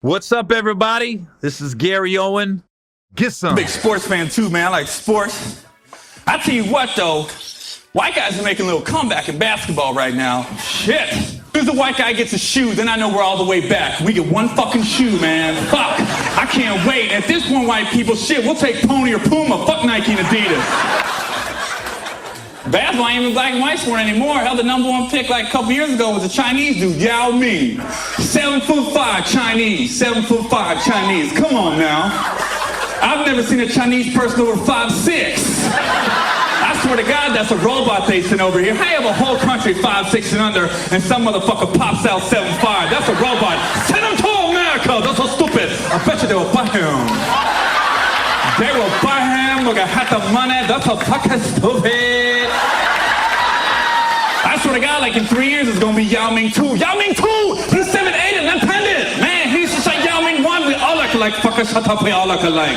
What's up, everybody? This is Gary Owen. Get some. Big sports fan too, man. I like sports. I tell you what, though, white guys are making a little comeback in basketball right now. Shit. As soon as a white guy gets a shoe, then I know we're all the way back. We get one fucking shoe, man. Fuck. I can't wait. At this point, white people, shit, we'll take Pony or Puma. Fuck Nike and Adidas. Basketball ain't even black and white sport anymore. Hell, the number one pick like a couple years ago was a Chinese dude, Yao Ming. 7'5" Chinese. 7'5" Chinese. Come on now. I've never seen a Chinese person over 5'6". I swear to God, that's a robot they sent over here. I have a whole country 5'6" and under, and some motherfucker pops out 7'5". That's a robot. Send him to America. That's so stupid. I bet you they will buy him. They will buy him. Look at half the money. That's so fucking stupid. I swear to God, like in 3 years, it's gonna be Yao Ming 2. Yao Ming 2! He's 7'8" and left-handed. Man, he's just like Yao Ming 1. We all look alike. Fucker, shut up. We all look alike.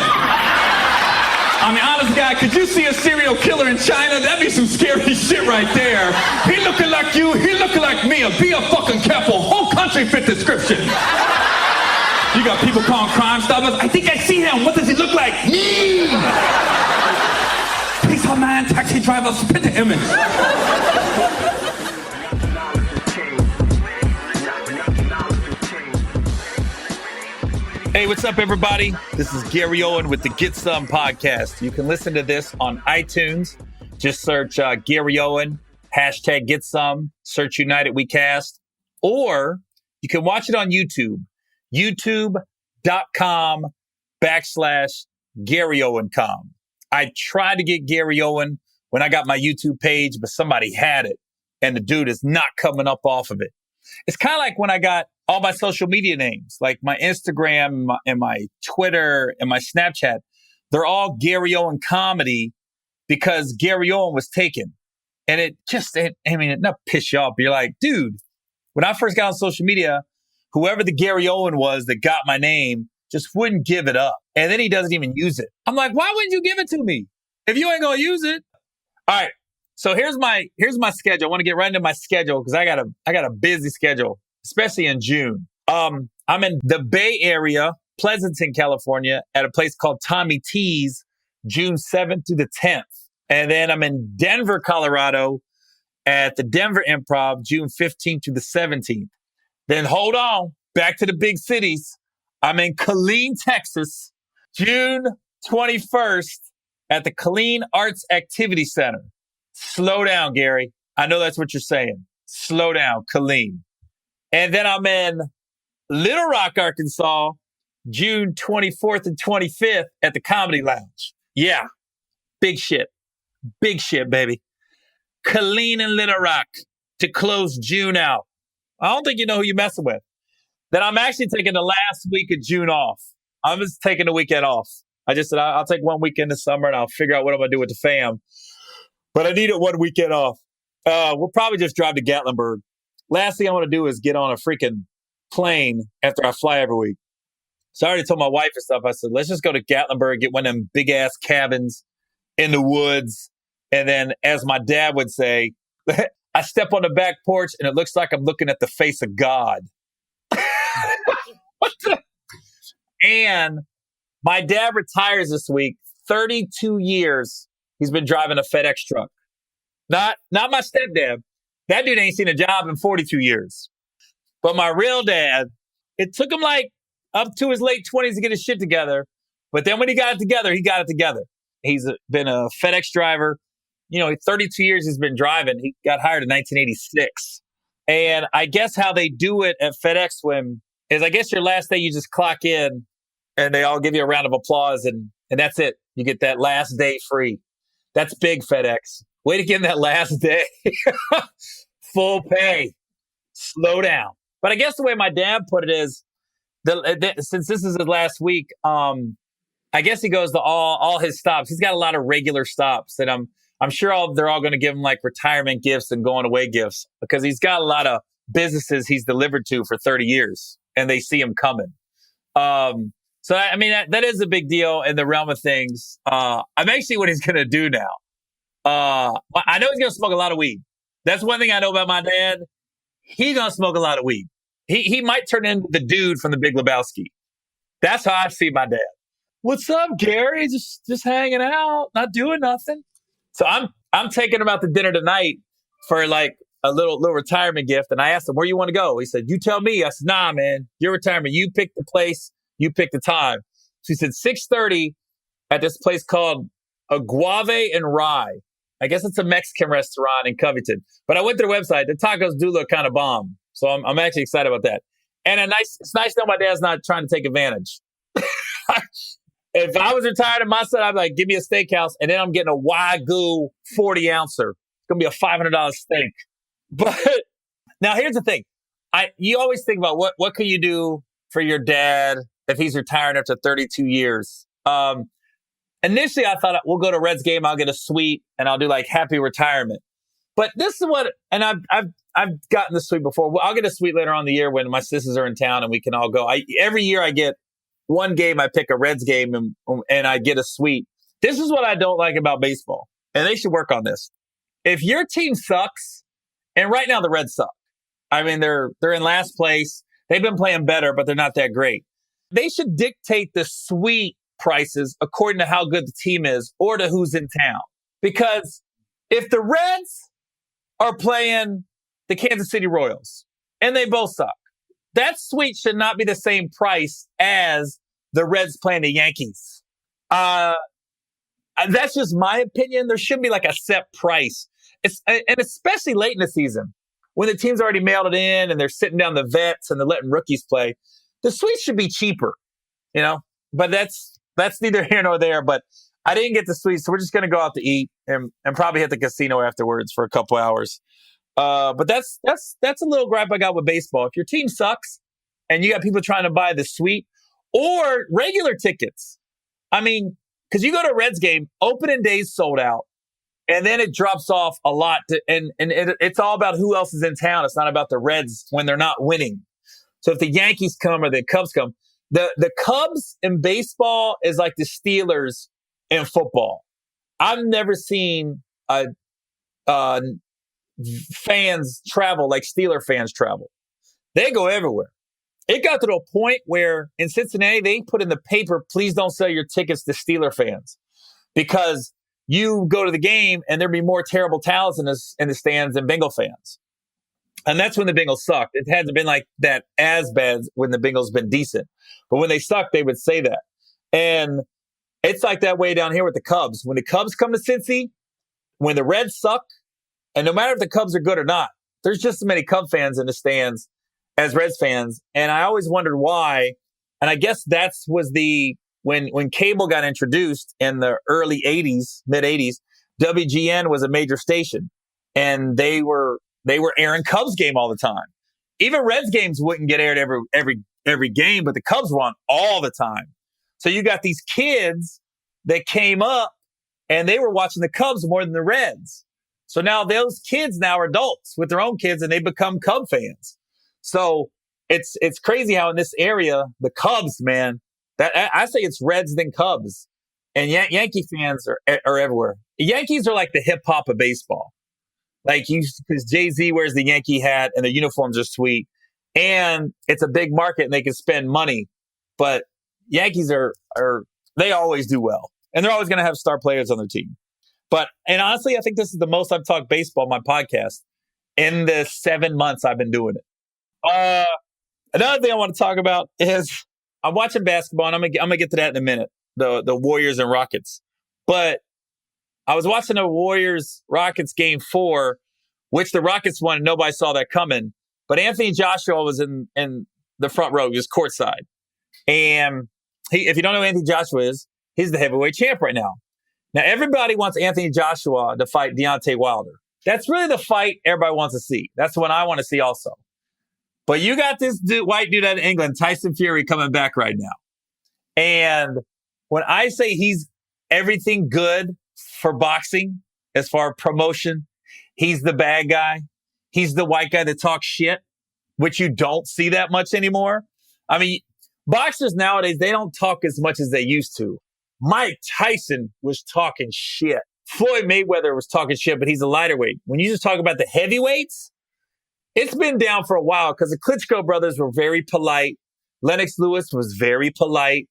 I mean, honest guy, could you see a serial killer in China? That'd be some scary shit right there. He looking like you. He looking like me. Be a fucking careful. Whole country fit description. You got people calling Crime Stoppers. I think I see him. What does he look like? Me! Police man, taxi driver, spit the image. Hey, what's up, everybody? This is Gary Owen with the Get Some podcast. You can listen to this on iTunes. Just search Gary Owen, hashtag Get Some, search United We Cast. Or you can watch it on YouTube, youtube.com/GaryOwenCom. I tried to get Gary Owen when I got my YouTube page, but somebody had it, and the dude is not coming up off of it. It's kind of like when I got all my social media names, like my Instagram and my Twitter and my Snapchat. They're all Gary Owen Comedy because Gary Owen was taken. And it not piss you off, but you're like, dude, when I first got on social media, whoever the Gary Owen was that got my name just wouldn't give it up. And then he doesn't even use it. I'm like, why wouldn't you give it to me if you ain't going to use it? All right. So here's my schedule. I want to get right into my schedule because I got a busy schedule, especially in June. I'm in the Bay Area, Pleasanton, California, at a place called Tommy T's, June 7th through the 10th. And then I'm in Denver, Colorado, at the Denver Improv, June 15th to the 17th. Then hold on, back to the big cities. I'm in Killeen, Texas, June 21st at the Killeen Arts Activity Center. Slow down, Gary. I know that's what you're saying. Slow down, Killeen. And then I'm in Little Rock, Arkansas, June 24th and 25th at the Comedy Lounge. Yeah, big shit. Big shit, baby. Killeen and Little Rock to close June out. I don't think you know who you're messing with. Then I'm actually taking the last week of June off. I'm just taking the weekend off. I just said I'll take one weekend this summer and I'll figure out what I'm going to do with the fam. But I need it one weekend off. We'll probably just drive to Gatlinburg. Last thing I want to do is get on a freaking plane after I fly every week. So I already told my wife and stuff. I said, let's just go to Gatlinburg, get one of them big ass cabins in the woods. And then, as my dad would say, I step on the back porch and it looks like I'm looking at the face of God. And my dad retires this week. 32 years he's been driving a FedEx truck. Not my stepdad. That dude ain't seen a job in 42 years. But my real dad, it took him like up to his late 20s to get his shit together. But then when he got it together, he got it together. He's been a FedEx driver. 32 years he's been driving. He got hired in 1986. And I guess how they do it at FedEx Swim is I guess your last day you just clock in and they all give you a round of applause and that's it. You get that last day free. That's big, FedEx. Way to give him that last day. Full pay. Slow down. But I guess the way my dad put it is, since this is his last week, I guess he goes to all his stops. He's got a lot of regular stops, and I'm sure they're all going to give him like retirement gifts and going away gifts because he's got a lot of businesses he's delivered to for 30 years, and they see him coming. So I mean that is a big deal in the realm of things. I'm actually what he's going to do now. I know he's going to smoke a lot of weed. That's one thing I know about my dad. He's going to smoke a lot of weed. He might turn into the dude from The Big Lebowski. That's how I see my dad. What's up, Gary? Just hanging out, not doing nothing. So I'm taking him out to dinner tonight for like a little retirement gift. And I asked him, where you want to go? He said, you tell me. I said, nah, man, your retirement. You pick the place, you pick the time. So he said 6:30 at this place called Aguave and Rye. I guess it's a Mexican restaurant in Covington. But I went to their website. The tacos do look kind of bomb. So I'm actually excited about that. And it's nice to know my dad's not trying to take advantage. If I was retired on my side, I'd be like, give me a steakhouse. And then I'm getting a Wagyu 40-ouncer. It's going to be a $500 steak. But now here's the thing. You always think about what can you do for your dad if he's retired after 32 years. Initially, I thought we'll go to Reds game. I'll get a suite and I'll do like happy retirement. But this is and I've gotten the suite before. I'll get a suite later on in the year when my sisters are in town and we can all go. Every year I get one game. I pick a Reds game and I get a suite. This is what I don't like about baseball, and they should work on this. If your team sucks, and right now the Reds suck. I mean, they're in last place. They've been playing better, but they're not that great. They should dictate the suite prices according to how good the team is or to who's in town. Because if the Reds are playing the Kansas City Royals and they both suck, that suite should not be the same price as the Reds playing the Yankees. That's just my opinion. There should be like a set price. And especially late in the season when the team's already mailed it in and they're sitting down the vets and they're letting rookies play, the suite should be cheaper, but that's neither here nor there. But I didn't get the suite, so we're just going to go out to eat and probably hit the casino afterwards for a couple hours. But that's a little gripe I got with baseball. If your team sucks and you got people trying to buy the suite or regular tickets, I mean, because you go to a Reds game, opening day's sold out, and then it drops off a lot. It's all about who else is in town. It's not about the Reds when they're not winning. So if the Yankees come or the Cubs come, the Cubs in baseball is like the Steelers in football. I've never seen fans travel like Steeler fans travel. They go everywhere. It got to the point where in Cincinnati, they put in the paper, please don't sell your tickets to Steeler fans because you go to the game and there'd be more terrible towels in the stands than Bengal fans. And that's when the Bengals sucked. It hasn't been like that as bad when the Bengals been decent. But when they sucked, they would say that. And it's like that way down here with the Cubs. When the Cubs come to Cincy, when the Reds suck, and no matter if the Cubs are good or not, there's just as many Cub fans in the stands as Reds fans. And I always wondered why. And I guess when cable got introduced in the early 80s, mid 80s, WGN was a major station. And they were airing Cubs game all the time. Even Reds games wouldn't get aired every game, but the Cubs were on all the time. So you got these kids that came up and they were watching the Cubs more than the Reds. So now those kids now are adults with their own kids and they become Cub fans. So it's crazy how in this area, the Cubs, man, that I say it's Reds then Cubs. And Yankee fans are everywhere. The Yankees are like the hip hop of baseball. Like because Jay-Z wears the Yankee hat and the uniforms are sweet. And it's a big market and they can spend money. But Yankees they always do well. And they're always going to have star players on their team. And honestly, I think this is the most I've talked baseball on my podcast in the 7 months I've been doing it. Another thing I want to talk about is I'm watching basketball, and I'm gonna get to that in a minute. The Warriors and Rockets, but I was watching the Warriors Rockets game 4, which the Rockets won, and nobody saw that coming. But Anthony Joshua was in the front row, he was courtside, and if you don't know who Anthony Joshua is, he's the heavyweight champ right now. Now, everybody wants Anthony Joshua to fight Deontay Wilder. That's really the fight everybody wants to see. That's the one I want to see also. But you got this white dude out of England, Tyson Fury, coming back right now. And when I say he's everything good for boxing, as far as promotion, he's the bad guy. He's the white guy that talks shit, which you don't see that much anymore. I mean, boxers nowadays, they don't talk as much as they used to. Mike Tyson was talking shit. Floyd Mayweather was talking shit, but he's a lighter weight. When you just talk about the heavyweights, It's been down for a while because the Klitschko brothers were very polite. Lennox Lewis was very polite.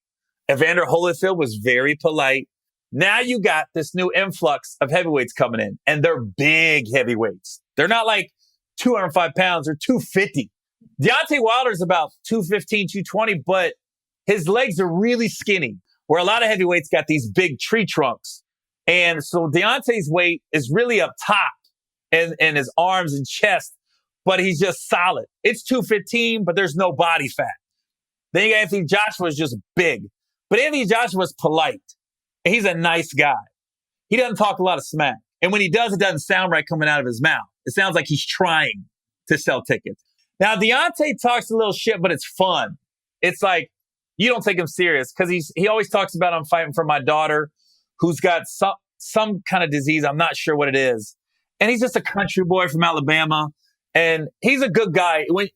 Evander Holyfield was very polite. Now you got this new influx of heavyweights coming in, and they're big heavyweights. They're not like 205 pounds or 250. Deontay Wilder's about 215, 220, but his legs are really skinny, where a lot of heavyweights got these big tree trunks. And so Deontay's weight is really up top and his arms and chest, but he's just solid. It's 215, but there's no body fat. Then you got Anthony Joshua's just big. But Anthony Joshua's polite. He's a nice guy. He doesn't talk a lot of smack. And when he does, it doesn't sound right coming out of his mouth. It sounds like he's trying to sell tickets. Now, Deontay talks a little shit, but it's fun. It's like, you don't take him serious because he always talks about, I'm fighting for my daughter who's got some kind of disease. I'm not sure what it is. And he's just a country boy from Alabama. And he's a good guy. And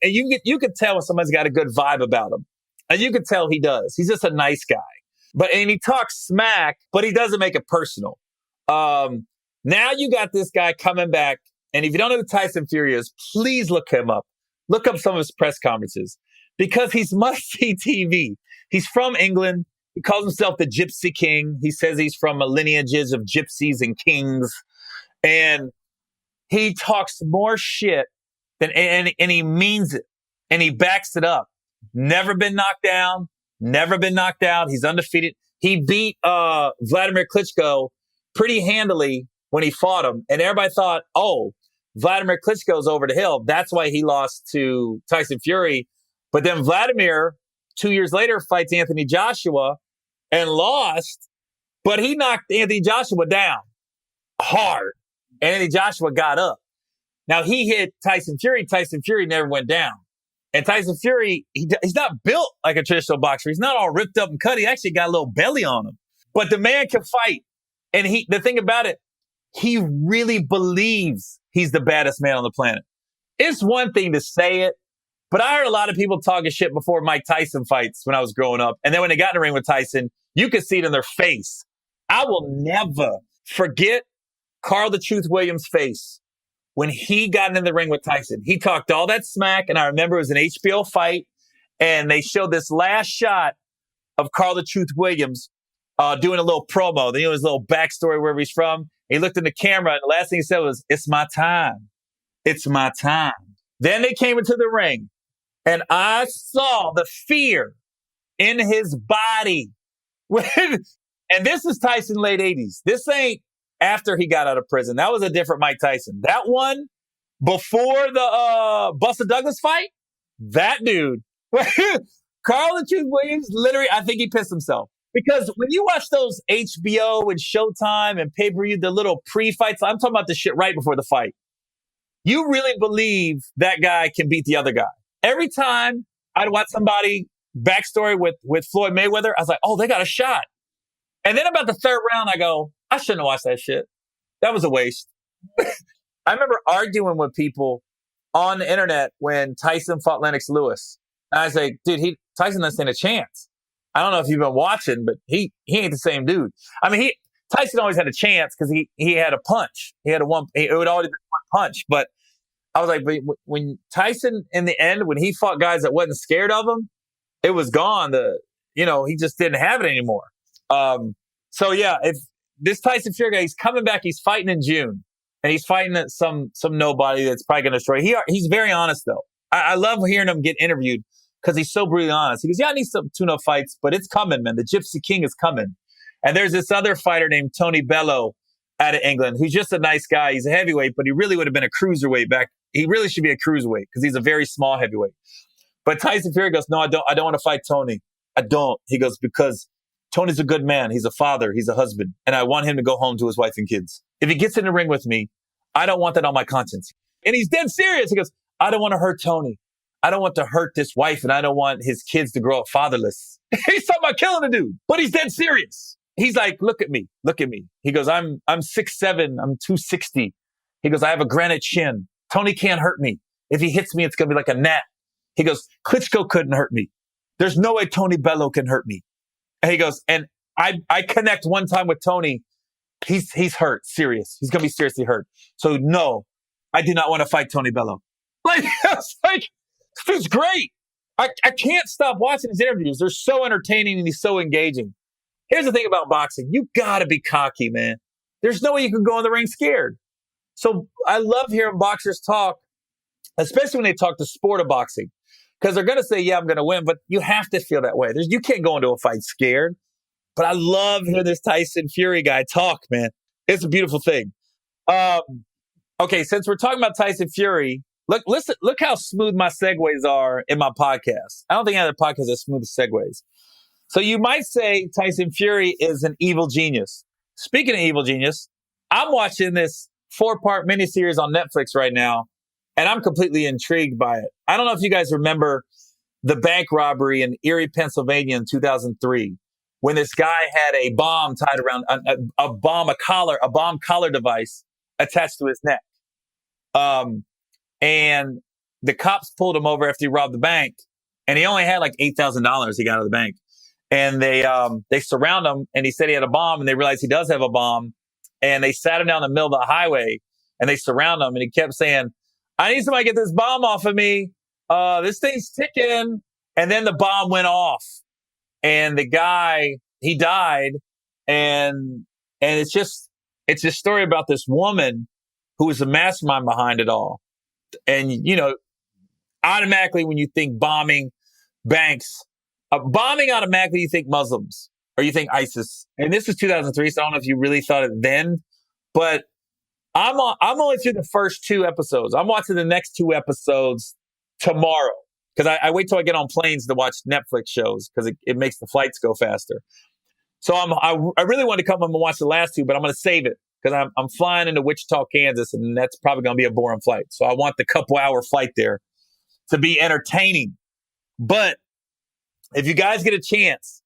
you can tell when somebody's got a good vibe about him. And you can tell he does. He's just a nice guy. And he talks smack, but he doesn't make it personal. Now you got this guy coming back. And if you don't know who Tyson Fury is, please look him up. Look up some of his press conferences because he's must-see TV. He's from England. He calls himself the Gypsy King. He says he's from a lineages of gypsies and kings. And he talks more shit and he means it. And he backs it up. Never been knocked down. Never been knocked out. He's undefeated. He beat Vladimir Klitschko pretty handily when he fought him. And everybody thought, oh, Vladimir Klitschko's over the hill. That's why he lost to Tyson Fury. But then Vladimir, 2 years later, fights Anthony Joshua and lost. But he knocked Anthony Joshua down hard. Anthony Joshua got up. Now he hit Tyson Fury. Tyson Fury never went down. And Tyson Fury, he's not built like a traditional boxer. He's not all ripped up and cut. He actually got a little belly on him. But the man can fight. And the thing about it, he really believes he's the baddest man on the planet. It's one thing to say it, but I heard a lot of people talking shit before Mike Tyson fights when I was growing up. And then when they got in the ring with Tyson, you could see it in their face. I will never forget Carl the Truth Williams' face when he got in the ring with Tyson. He talked all that smack, and I remember it was an HBO fight, and they showed this last shot of Carl the Truth Williams doing a little promo. You know, his little backstory, wherever he's from. He looked in the camera, and the last thing he said was, "It's my time. It's my time." Then they came into the ring, and I saw the fear in his body. And this is Tyson late 80s. This ain't after he got out of prison. That was a different Mike Tyson. That one, before the Buster Douglas fight, that dude, Carl the Truth Williams, literally, I think he pissed himself. Because when you watch those HBO and Showtime and pay-per-view, the little pre-fights, I'm talking about the shit right before the fight. You really believe that guy can beat the other guy. Every time I'd watch somebody backstory with Floyd Mayweather, I was like, oh, they got a shot. And then about the third round, I go, I shouldn't have watched that shit. That was a waste. I remember arguing with people on the internet when Tyson fought Lennox Lewis. And I was like, dude, Tyson doesn't stand a chance. I don't know if you've been watching, but he ain't the same dude. I mean, Tyson always had a chance because he had a punch. It would always be one punch. But I was like, when Tyson, in the end, when he fought guys that wasn't scared of him, it was gone. He just didn't have it anymore. So yeah, if this Tyson Fury guy, he's coming back, he's fighting in June, and he's fighting some nobody that's probably going to destroy. He's very honest though. I love hearing him get interviewed because he's so brutally honest. He goes, yeah, I need some tune-up fights, but it's coming, man. The Gypsy King is coming. And there's this other fighter named Tony Bellew out of England, who's just a nice guy. He's a heavyweight, but he really would have been a cruiserweight back. He really should be a cruiserweight because he's a very small heavyweight. But Tyson Fury goes, no, I don't want to fight Tony. I don't. He goes, because Tony's a good man. He's a father. He's a husband. And I want him to go home to his wife and kids. If he gets in the ring with me, I don't want that on my conscience. And he's dead serious. He goes, I don't want to hurt Tony. I don't want to hurt this wife, and I don't want his kids to grow up fatherless. He's talking about killing a dude, but he's dead serious. He's like, look at me. He goes, I'm 6'7", I'm 260. He goes, I have a granite chin. Tony can't hurt me. If he hits me, it's going to be like a gnat. He goes, Klitschko couldn't hurt me. There's no way Tony Bellew can hurt me. And he goes, and I connect one time with Tony. He's hurt, serious. He's going to be seriously hurt. So no, I do not want to fight Tony Bellew. Like, it's like, this is great. I can't stop watching his interviews. They're so entertaining and he's so engaging. Here's the thing about boxing. You got to be cocky, man. There's no way you can go in the ring scared. So I love hearing boxers talk, especially when they talk the sport of boxing, because they're going to say, yeah, I'm going to win, but you have to feel that way. You can't go into a fight scared. But I love hearing this Tyson Fury guy talk, man. It's a beautiful thing. Okay, since we're talking about Tyson Fury, look how smooth my segues are in my podcast. I don't think any other podcast has smooth segues. So you might say Tyson Fury is an evil genius. Speaking of evil genius, I'm watching this 4-part miniseries on Netflix right now, and I'm completely intrigued by it. I don't know if you guys remember the bank robbery in Erie, Pennsylvania in 2003, when this guy had a bomb tied around a bomb collar device attached to his neck. And the cops pulled him over after he robbed the bank, and he only had like $8,000 he got out of the bank. And they surround him, and he said he had a bomb, and they realized he does have a bomb. And they sat him down in the middle of the highway, and they surround him, and he kept saying, I need somebody to get this bomb off of me. This thing's ticking. And then the bomb went off, and the guy, he died. And it's just a story about this woman who was the mastermind behind it all. And, you know, automatically when you think bombing banks, bombing automatically you think Muslims or you think ISIS. And this was 2003, so I don't know if you really thought it then. But I'm only through the first 2 episodes. I'm watching the next 2 episodes tomorrow because I wait till I get on planes to watch Netflix shows because it makes the flights go faster. So I really want to come home and watch the last 2, but I'm going to save it because I'm flying into Wichita, Kansas, and that's probably going to be a boring flight. So I want the couple-hour flight there to be entertaining. But if you guys get a chance,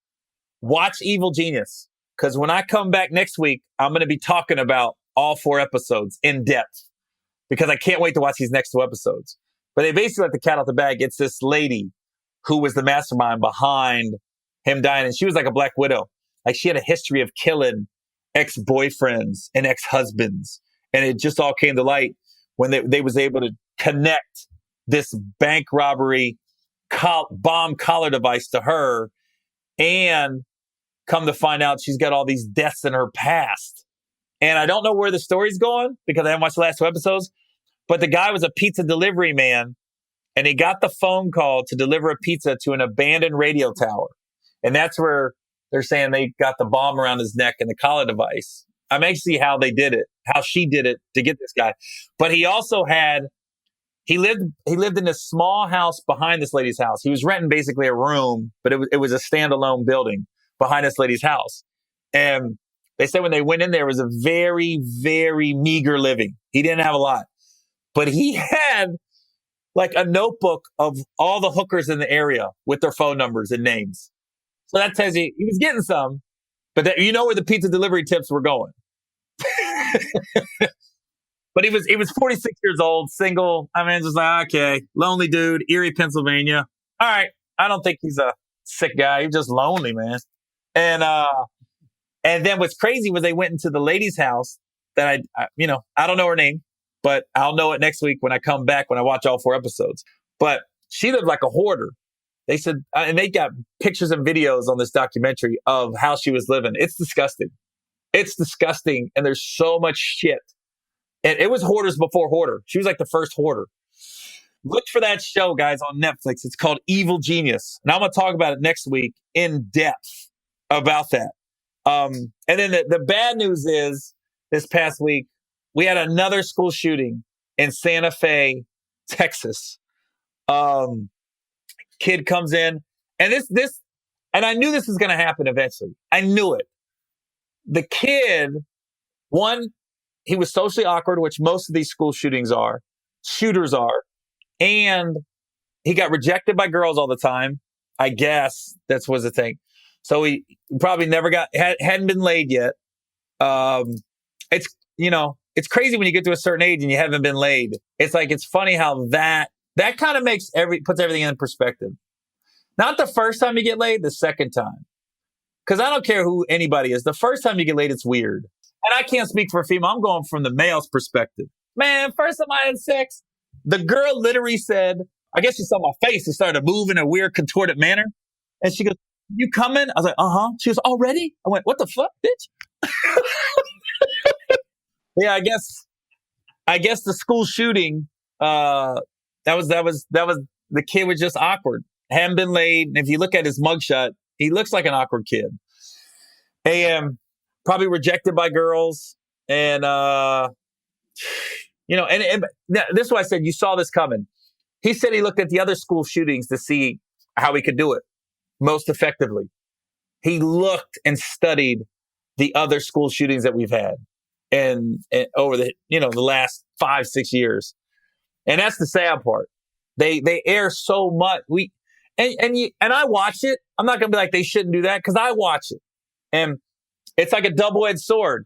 watch Evil Genius, because when I come back next week, I'm going to be talking about all 4 episodes in depth because I can't wait to watch these next 2 episodes. But they basically let the cat out the bag. It's this lady who was the mastermind behind him dying, and she was like a Black Widow. Like she had a history of killing ex-boyfriends and ex-husbands, and it just all came to light when they was able to connect this bank robbery bomb collar device to her, and come to find out she's got all these deaths in her past. And I don't know where the story's going because I haven't watched the last 2 episodes, but the guy was a pizza delivery man, and he got the phone call to deliver a pizza to an abandoned radio tower. And that's where they're saying they got the bomb around his neck and the collar device. I'm anxious to see how they did it, how she did it to get this guy. But he also he lived in this small house behind this lady's house. He was renting basically a room, but it was a standalone building behind this lady's house. And they said when they went in there, it was a very, very meager living. He didn't have a lot, but he had like a notebook of all the hookers in the area with their phone numbers and names. So that tells you he was getting some, but you know where the pizza delivery tips were going. But he was 46 years old, single. I mean, just like, okay, lonely dude, Erie, Pennsylvania. All right. I don't think he's a sick guy. He's just lonely, man. And then what's crazy was they went into the lady's house that I don't know her name, but I'll know it next week when I come back, when I watch all 4 episodes. But she lived like a hoarder. They said, and they got pictures and videos on this documentary of how she was living. It's disgusting. It's disgusting. And there's so much shit. And it was hoarders before hoarder. She was like the first hoarder. Look for that show, guys, on Netflix. It's called Evil Genius. And I'm going to talk about it next week in depth about that. And then the bad news is this past week, we had another school shooting in Santa Fe, Texas. Kid comes in, and and I knew this was going to happen eventually. I knew it. The kid, he was socially awkward, which most of these school shooters are, and he got rejected by girls all the time. I guess that was the thing. So he probably never hadn't been laid yet. It's crazy when you get to a certain age and you haven't been laid. It's like, it's funny how that kind of puts everything in perspective. Not the first time you get laid, the second time. Because I don't care who anybody is. The first time you get laid, it's weird. And I can't speak for a female. I'm going from the male's perspective. Man, first time I had sex, The girl literally said, I guess she saw my face and started to move in a weird contorted manner. And she goes, you coming? I was like, uh-huh. She goes, already? I went, what the fuck, bitch? Yeah, I guess the school shooting, that was the kid was just awkward. Hadn't been laid. And if you look at his mugshot, he looks like an awkward kid. And probably rejected by girls. And, you know, and this is why I said you saw this coming. He said he looked at the other school shootings to see how he could do it most effectively. He looked and studied the other school shootings that we've had and over the, you know, the last 5-6 years. And that's the sad part. They air so much. And I watch it. I'm not going to be like, they shouldn't do that, because I watch it. And it's like a double-edged sword.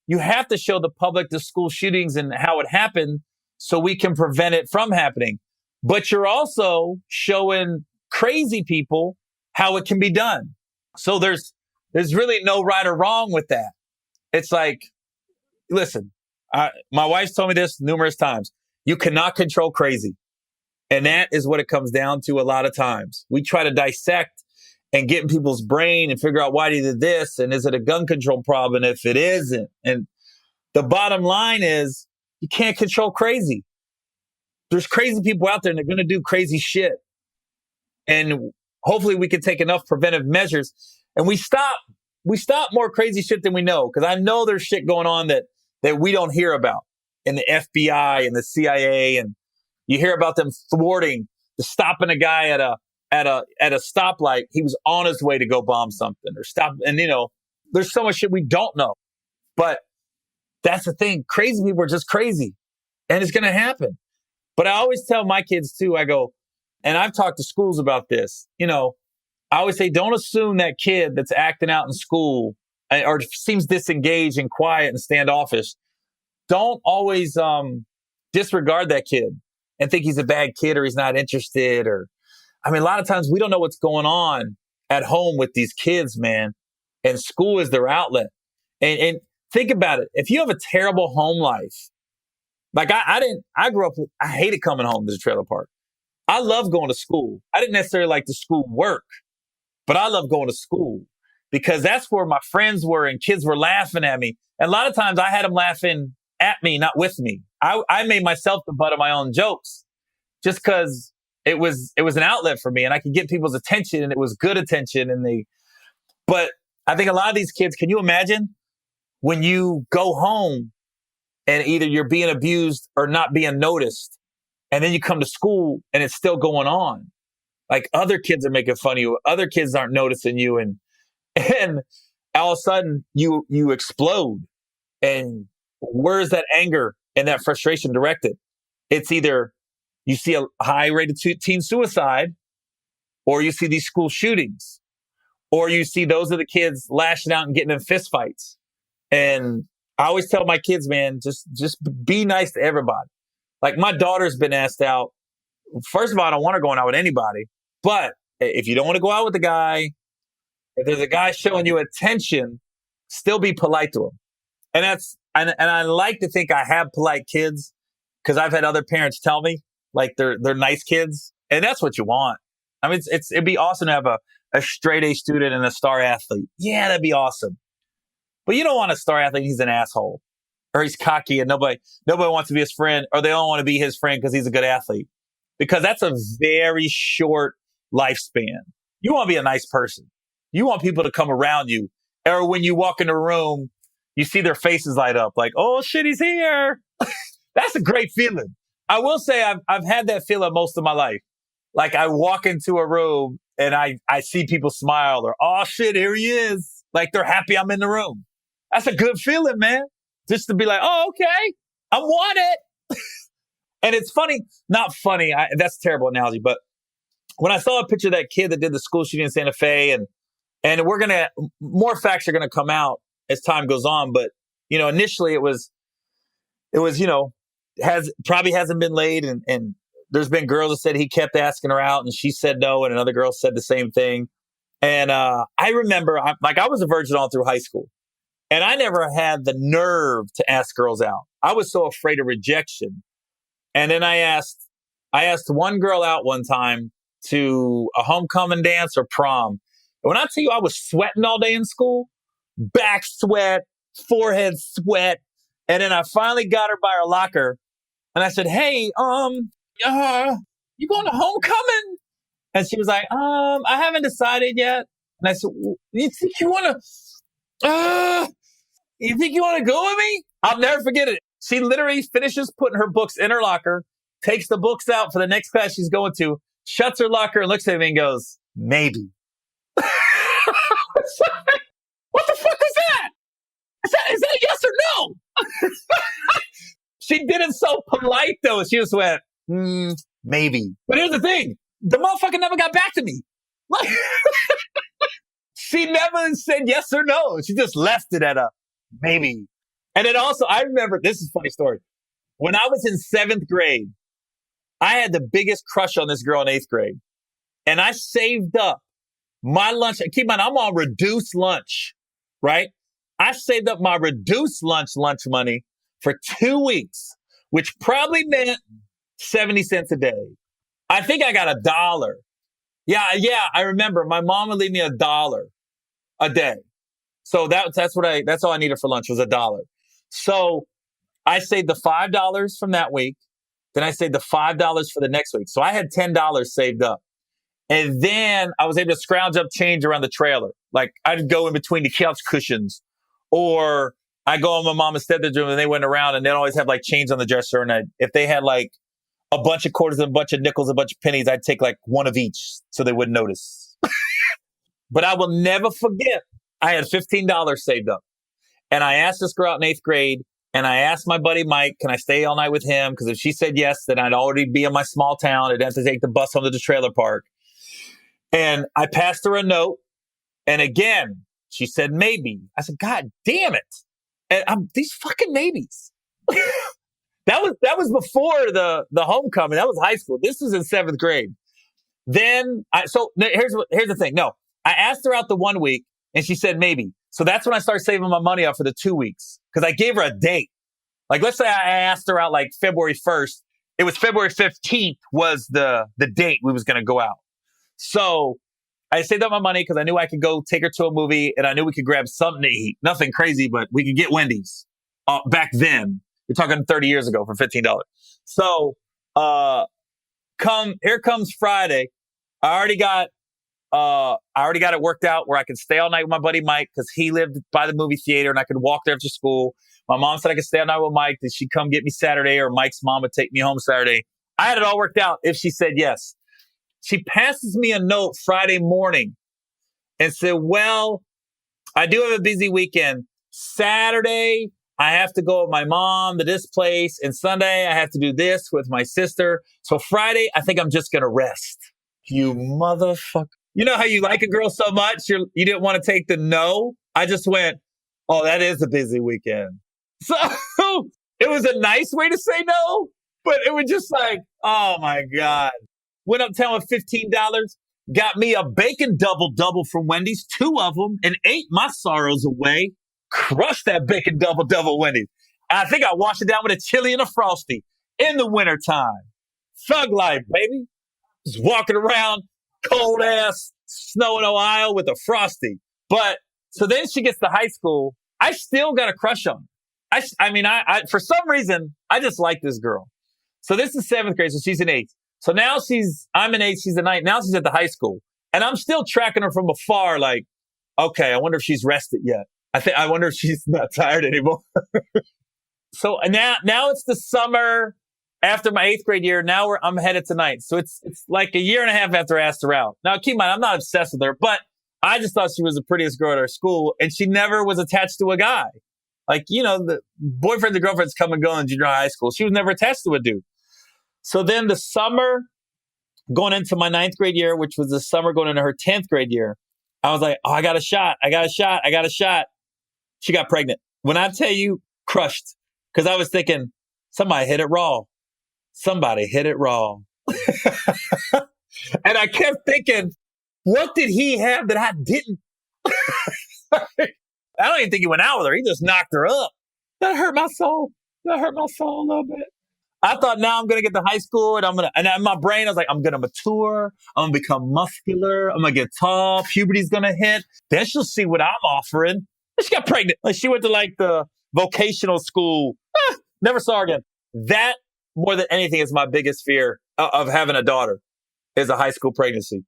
You have to show the public the school shootings and how it happened so we can prevent it from happening. But you're also showing crazy people how it can be done. So there's really no right or wrong with that. It's like, listen, my wife's told me this numerous times. You cannot control crazy. And that is what it comes down to a lot of times. We try to dissect and get in people's brain and figure out why they did this. And is it a gun control problem if it isn't? And the bottom line is you can't control crazy. There's crazy people out there and they're going to do crazy shit. And hopefully we can take enough preventive measures and we stop more crazy shit than we know. Because I know there's shit going on that we don't hear about in the FBI and the CIA. And you hear about them stopping a guy at a stoplight. He was on his way to go bomb something or stop. And, you know, there's so much shit we don't know. But that's the thing. Crazy people are just crazy. And it's going to happen. But I always tell my kids, too, I go, and I've talked to schools about this, you know, I always say, don't assume that kid that's acting out in school or seems disengaged and quiet and standoffish. Don't always disregard that kid and think he's a bad kid or he's not interested. Or, I mean, a lot of times we don't know what's going on at home with these kids, man. And school is their outlet. And think about it. If you have a terrible home life, like I grew up, I hated coming home to the trailer park. I love going to school. I didn't necessarily like the school work, but I love going to school because that's where my friends were and kids were laughing at me. And a lot of times I had them laughing at me, not with me. I made myself the butt of my own jokes just because it was an outlet for me and I could get people's attention and it was good attention. But I think a lot of these kids, can you imagine when you go home and either you're being abused or not being noticed, and then you come to school and it's still going on? Like other kids are making fun of you. Other kids aren't noticing you. And all of a sudden you explode. And where's that anger and that frustration directed? It's either you see a high rate of teen suicide, or you see these school shootings, or you see those are the kids lashing out and getting in fist fights. And I always tell my kids, man, just be nice to everybody. Like my daughter's been asked out. First of all, I don't want her going out with anybody. But if you don't want to go out with the guy, if there's a guy showing you attention, still be polite to him. And I like to think I have polite kids because I've had other parents tell me like they're nice kids, and that's what you want. I mean, it'd be awesome to have a straight A student and a star athlete. Yeah, that'd be awesome. But you don't want a star athlete. He's an asshole or he's cocky and nobody wants to be his friend, or they don't want to be his friend because he's a good athlete, because that's a very short lifespan. You want to be a nice person. You want people to come around you, or when you walk in the room, you see their faces light up like, oh shit, he's here. That's a great feeling. I will say I've had that feeling most of my life. Like I walk into a room and I see people smile, or, oh shit, here he is. Like they're happy I'm in the room. That's a good feeling, man. Just to be like, oh, okay, I'm wanted. And it's funny, not funny. That's a terrible analogy. But when I saw a picture of that kid that did the school shooting in Santa Fe, and more facts are going to come out as time goes on. But, you know, initially it was, you know, probably hasn't been laid. And there's been girls that said he kept asking her out and she said no. And another girl said the same thing. And I remember, I was a virgin all through high school. And I never had the nerve to ask girls out. I was so afraid of rejection. And then I asked I asked one girl out one time to a homecoming dance or prom. And when I tell you I was sweating all day in school, back sweat, forehead sweat. And then I finally got her by her locker and I said, hey, you going to homecoming? And she was like, I haven't decided yet. And I said, you think you want to go with me? I'll never forget it. She literally finishes putting her books in her locker, takes the books out for the next class she's going to, shuts her locker and looks at me and goes, maybe. What the fuck is that? Is that a yes or no? She did it so polite though. She just went, maybe. But here's the thing. The motherfucker never got back to me. Like, she never said yes or no. She just left it at a maybe. And then also, I remember, this is a funny story. When I was in 7th grade, I had the biggest crush on this girl in 8th grade. And I saved up my lunch. Keep in mind, I'm on reduced lunch, right? I saved up my reduced lunch money for 2 weeks, which probably meant 70 cents a day. I think I got $1. Yeah, I remember. My mom would leave me $1 a day. So that's all I needed for lunch was $1. So I saved the $5 from that week. Then I saved the $5 for the next week. So I had $10 saved up. And then I was able to scrounge up change around the trailer. Like I'd go in between the couch cushions, or I go in my mom and stepdad's room and they went around and they'd always have like change on the dresser. And if they had like a bunch of quarters, a bunch of nickels, a bunch of pennies, I'd take like one of each so they wouldn't notice. But I will never forget, I had $15 saved up. And I asked this girl out in 8th grade, and I asked my buddy Mike, can I stay all night with him? Because if she said yes, then I'd already be in my small town. I'd have to take the bus home to the trailer park. And I passed her a note. And again, she said maybe. I said, God damn it. And these fucking maybes. That was before the homecoming. That was high school. This was in 7th grade. Then here's the thing. No, I asked her out the 1 week and she said maybe. So that's when I started saving my money up for the 2 weeks because I gave her a date. Like, let's say I asked her out like February 1st. It was February 15th was the date we was going to go out. So I saved up my money because I knew I could go take her to a movie and I knew we could grab something to eat. Nothing crazy, but we could get Wendy's back then. You're talking 30 years ago for $15. So here comes Friday. I already got it worked out where I could stay all night with my buddy Mike because he lived by the movie theater and I could walk there after school. My mom said I could stay all night with Mike. Did she come get me Saturday, or Mike's mom would take me home Saturday? I had it all worked out if she said yes. She passes me a note Friday morning and said, well, I do have a busy weekend. Saturday, I have to go with my mom to this place. And Sunday, I have to do this with my sister. So Friday, I think I'm just going to rest. You motherfucker. You know how you like a girl so much, you didn't want to take the no? I just went, oh, that is a busy weekend. So it was a nice way to say no, but it was just like, oh my God. Went uptown with $15, got me a bacon double from Wendy's, 2 of them, and ate my sorrows away. Crushed that bacon double Wendy's. I think I washed it down with a chili and a Frosty in the wintertime. Thug life, baby. Just walking around, cold ass snow in Ohio with a Frosty. But so then she gets to high school. I still got a crush on her. I for some reason, I just like this girl. So this is 7th grade, so she's in 8th. So now I'm in 8th, she's in 9th. Now she's at the high school. And I'm still tracking her from afar, like, okay, I wonder if she's rested yet. I wonder if she's not tired anymore. So now it's the summer after my 8th grade year. Now I'm headed to 9th. So it's like a year and a half after I asked her out. Now keep in mind, I'm not obsessed with her, but I just thought she was the prettiest girl at our school, and she never was attached to a guy. Like, you know, the boyfriends and girlfriends come and go in junior high school. She was never attached to a dude. So then the summer going into my 9th grade year, which was the summer going into her 10th grade year, I was like, oh, I got a shot. She got pregnant. When I tell you, crushed. Because I was thinking, somebody hit it raw. And I kept thinking, what did he have that I didn't? I don't even think he went out with her. He just knocked her up. That hurt my soul a little bit. I thought now I'm going to get to high school and and in my brain, I was like, I'm going to mature. I'm going to become muscular. I'm going to get tall. Puberty's going to hit. Then she'll see what I'm offering. And she got pregnant. Like she went to like the vocational school. Never saw her again. That more than anything is my biggest fear of having a daughter is a high school pregnancy.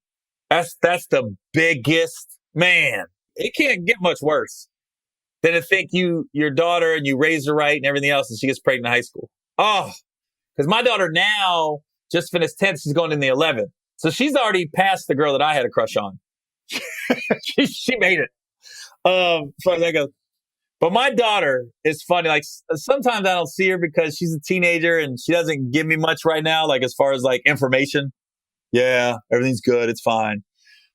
That's the biggest, man. It can't get much worse than to think your daughter and you raise her right and everything else and she gets pregnant in high school. Oh, because my daughter now just finished 10th. She's going in the 11th. So she's already passed the girl that I had a crush on. she made it. As far as that goes. But my daughter is funny. Like sometimes I don't see her because she's a teenager and she doesn't give me much right now. Like as far as like information. Yeah, everything's good. It's fine.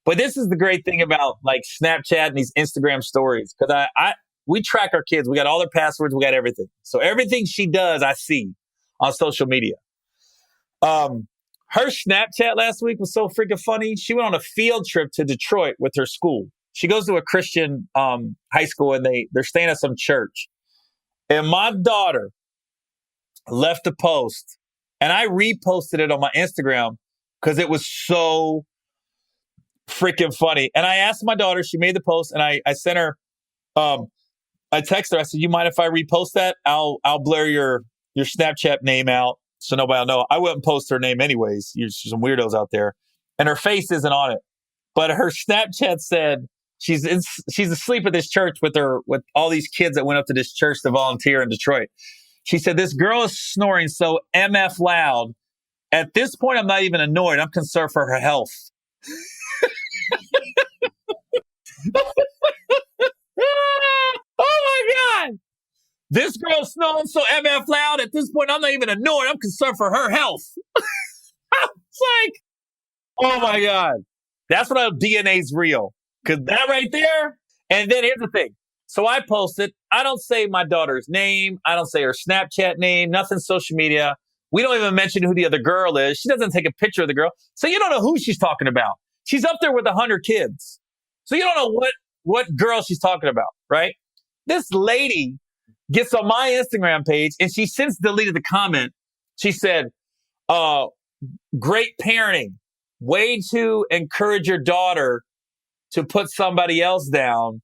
But this is the great thing about like Snapchat and these Instagram stories. Cause we track our kids. We got all their passwords. We got everything. So everything she does, I see on social media. Her Snapchat last week was so freaking funny. She went on a field trip to Detroit with her school. She goes to a Christian high school and they're staying at some church. And my daughter left a post and I reposted it on my Instagram because it was so freaking funny. And I asked my daughter, she made the post and I sent her, I texted her, I said, you mind if I repost that? I'll blur your Snapchat name out so nobody will know. I wouldn't post her name anyways. There's some weirdos out there. And her face isn't on it. But her Snapchat said she's asleep at this church with all these kids that went up to this church to volunteer in Detroit. She said, this girl is snoring so MF loud. At this point, I'm not even annoyed. I'm concerned for her health. Oh my God. This girl's snoring so MF loud. At this point, I'm not even annoyed. I'm concerned for her health. It's like, oh my God. That's what DNA's real. Because that right there. And then here's the thing. So I posted, I don't say my daughter's name. I don't say her Snapchat name, nothing social media. We don't even mention who the other girl is. She doesn't take a picture of the girl. So you don't know who she's talking about. She's up there with 100 kids. So you don't know what girl she's talking about, right? This lady gets on my Instagram page and she since deleted the comment. She said, great parenting. Way to encourage your daughter to put somebody else down.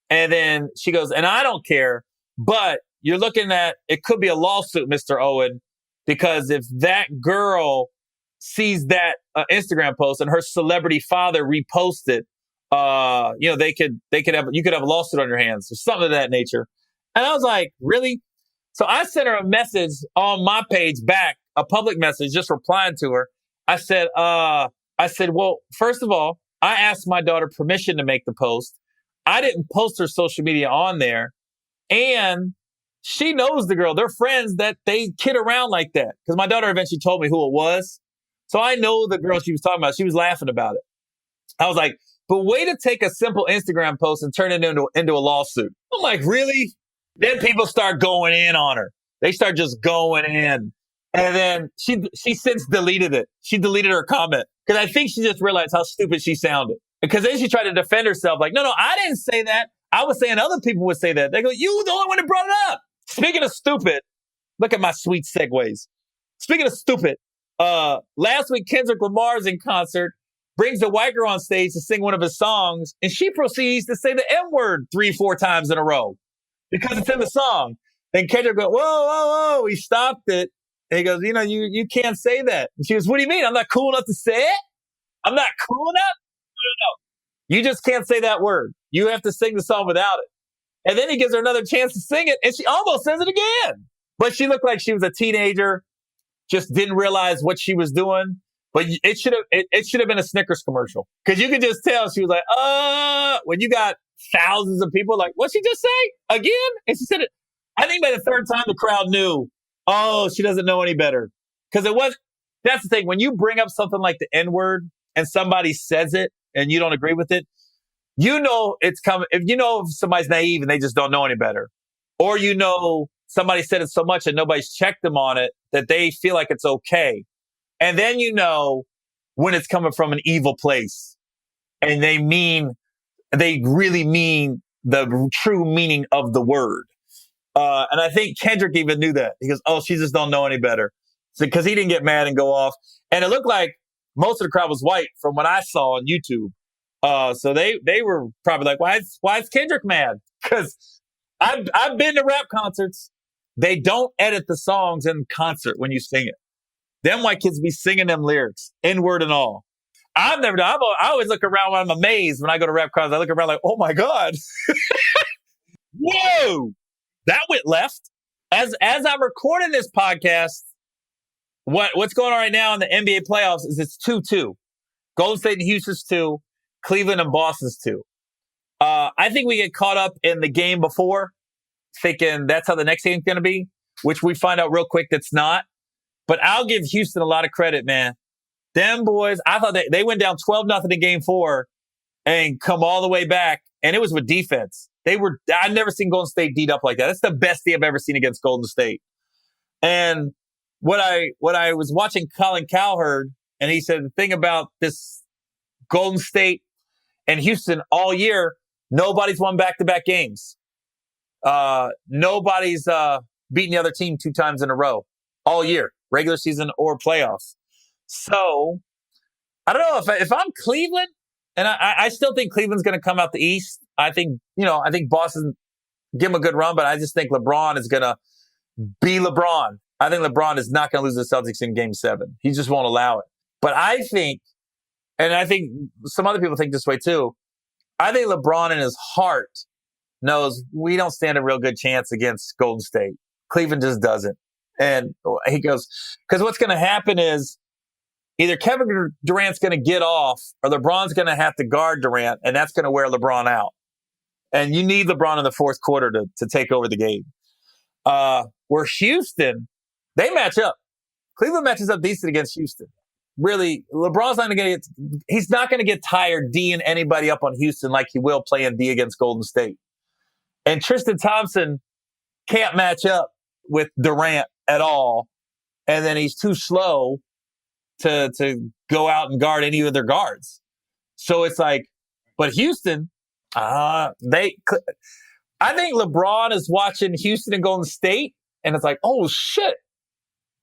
And then she goes, and I don't care, but you're looking at, it could be a lawsuit, Mr. Owen, because if that girl sees that Instagram post and her celebrity father reposts it, you could have a lawsuit on your hands or something of that nature. And I was like, really? So I sent her a message on my page back, a public message, just replying to her. I said, well, first of all, I asked my daughter permission to make the post. I didn't post her social media on there. And she knows the girl. They're friends that they kid around like that. Because my daughter eventually told me who it was. So I know the girl she was talking about. She was laughing about it. I was like, but way to take a simple Instagram post and turn it into a lawsuit. I'm like, really? Then people start going in on her. They start just going in. And then she since deleted it. She deleted her comment. Because I think she just realized how stupid she sounded. Because then she tried to defend herself. Like, no, I didn't say that. I was saying other people would say that. They go, you were the only one that brought it up. Speaking of stupid, look at my sweet segues. Speaking of stupid, last week Kendrick Lamar is in concert, brings a white girl on stage to sing one of his songs, and she proceeds to say the N-word 3-4 times in a row because it's in the song. Then Kendrick goes, whoa. He stopped it. And he goes, you can't say that. And she goes, what do you mean? I'm not cool enough to say it? I'm not cool enough? No. You just can't say that word. You have to sing the song without it. And then he gives her another chance to sing it, and she almost says it again. But she looked like she was a teenager, just didn't realize what she was doing. But it should have been a Snickers commercial. Because you could just tell she was like, when you got thousands of people like, what'd she just say? Again? And she said it. I think by the third time the crowd knew, she doesn't know any better. Because that's the thing. When you bring up something like the N-word and somebody says it and you don't agree with it, you know it's coming. If somebody's naive and they just don't know any better, or somebody said it so much and nobody's checked them on it that they feel like it's okay. And then when it's coming from an evil place and they really mean the true meaning of the word. And I think Kendrick even knew that. He goes, she just don't know any better. because he didn't get mad and go off. And it looked like most of the crowd was white from what I saw on YouTube. So they were probably like, why is Kendrick mad? Because I've been to rap concerts. They don't edit the songs in concert when you sing it. Them white kids be singing them lyrics, N-word and all. I've never done. I always look around when I'm amazed when I go to rap concerts. I look around like, oh my God. Whoa, that went left. As I'm recording this podcast, what's going on right now in the NBA playoffs is it's 2-2. Golden State and Houston's 2, Cleveland and Boston's 2. I think we get caught up in the game before, thinking that's how the next game's going to be, which we find out real quick that's not. But I'll give Houston a lot of credit, man. Them boys, I thought they went down 12-0 in game 4 and come all the way back, and it was with defense. I've never seen Golden State D'd up like that. That's the best thing I've ever seen against Golden State. And what I was watching Colin Cowherd, and he said the thing about this Golden State and Houston all year, nobody's won back-to-back games. Nobody's beaten the other team 2 times in a row all year, regular season or playoffs. So I don't know if I'm Cleveland, and I still think Cleveland's going to come out the East. I think Boston give him a good run, but I just think LeBron is going to be LeBron. I think LeBron is not going to lose the Celtics in Game 7. He just won't allow it. But I think some other people think this way too. I think LeBron in his heart knows we don't stand a real good chance against Golden State. Cleveland just doesn't. And he goes, because what's going to happen is either Kevin Durant's going to get off or LeBron's going to have to guard Durant, and that's going to wear LeBron out. And you need LeBron in the fourth quarter to take over the game. Where Houston, they match up. Cleveland matches up decent against Houston. Really, LeBron's not going to he's not going to get tired D'ing anybody up on Houston like he will playing D against Golden State. And Tristan Thompson can't match up with Durant at all. And then he's too slow to go out and guard any of their guards. So it's like, but Houston, I think LeBron is watching Houston and Golden State, and it's like, oh shit,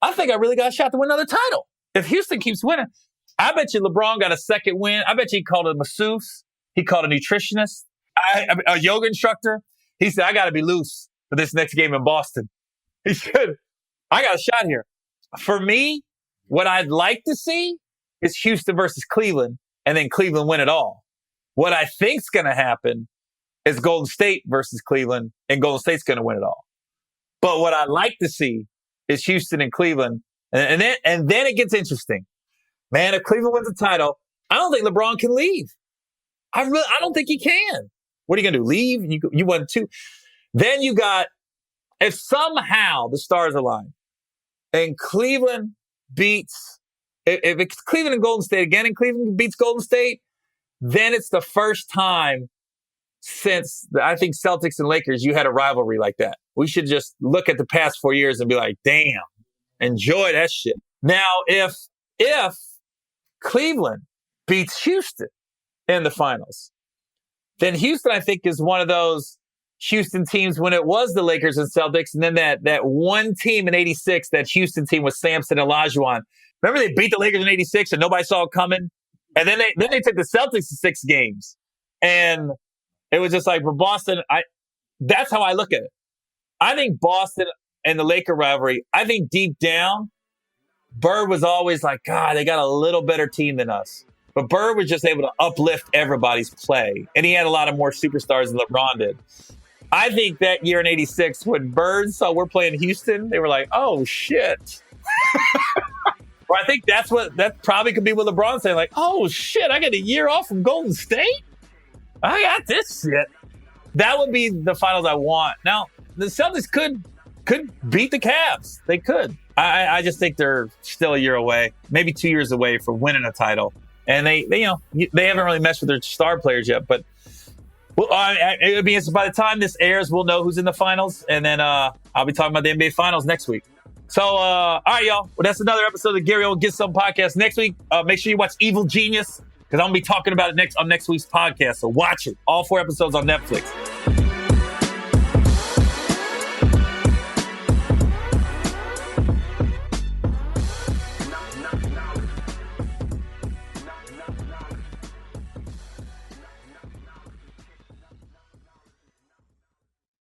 I think I really got a shot to win another title. If Houston keeps winning, I bet you LeBron got a second win. I bet you he called a masseuse. He called a nutritionist, a yoga instructor. He said, I got to be loose for this next game in Boston. He said, I got a shot here. For me, what I'd like to see is Houston versus Cleveland, and then Cleveland win it all. What I think's going to happen is Golden State versus Cleveland, and Golden State's going to win it all. But what I'd like to see is Houston and Cleveland, and then it gets interesting. Man, if Cleveland wins the title, I don't think LeBron can leave. I don't think he can. What are you going to do? Leave? You won 2. Then you got, if somehow the stars align and Cleveland beats, if it's Cleveland and Golden State again and Cleveland beats Golden State, then it's the first time since, I think, Celtics and Lakers, you had a rivalry like that. We should just look at the past 4 years and be like, damn, enjoy that shit. Now, if Cleveland beats Houston in the finals, then Houston, I think, is one of those Houston teams when it was the Lakers and Celtics, and then that one team in 86, that Houston team with Sampson and Olajuwon. Remember they beat the Lakers in 86 and nobody saw it coming? And then they took the Celtics to 6 games. And it was just like, for Boston, that's how I look at it. I think Boston and the Laker rivalry, I think deep down, Bird was always like, God, they got a little better team than us. But Bird was just able to uplift everybody's play. And he had a lot of more superstars than LeBron did. I think that year in 86, when Bird saw we're playing Houston, they were like, oh, shit. Well, I think that probably could be what LeBron's saying, like, oh, shit, I got a year off from Golden State? I got this shit. That would be the finals I want. Now, the Celtics could beat the Cavs. They could. I just think they're still a year away, maybe 2 years away from winning a title. And they haven't really messed with their star players yet. But well, it would be interesting. By the time this airs, we'll know who's in the finals. And then I'll be talking about the NBA finals next week. So, all right, y'all. Well, that's another episode of Gary Owen Get Some Podcast. Next week, make sure you watch Evil Genius, because I'm going to be talking about it on next week's podcast. So watch it. All 4 episodes on Netflix.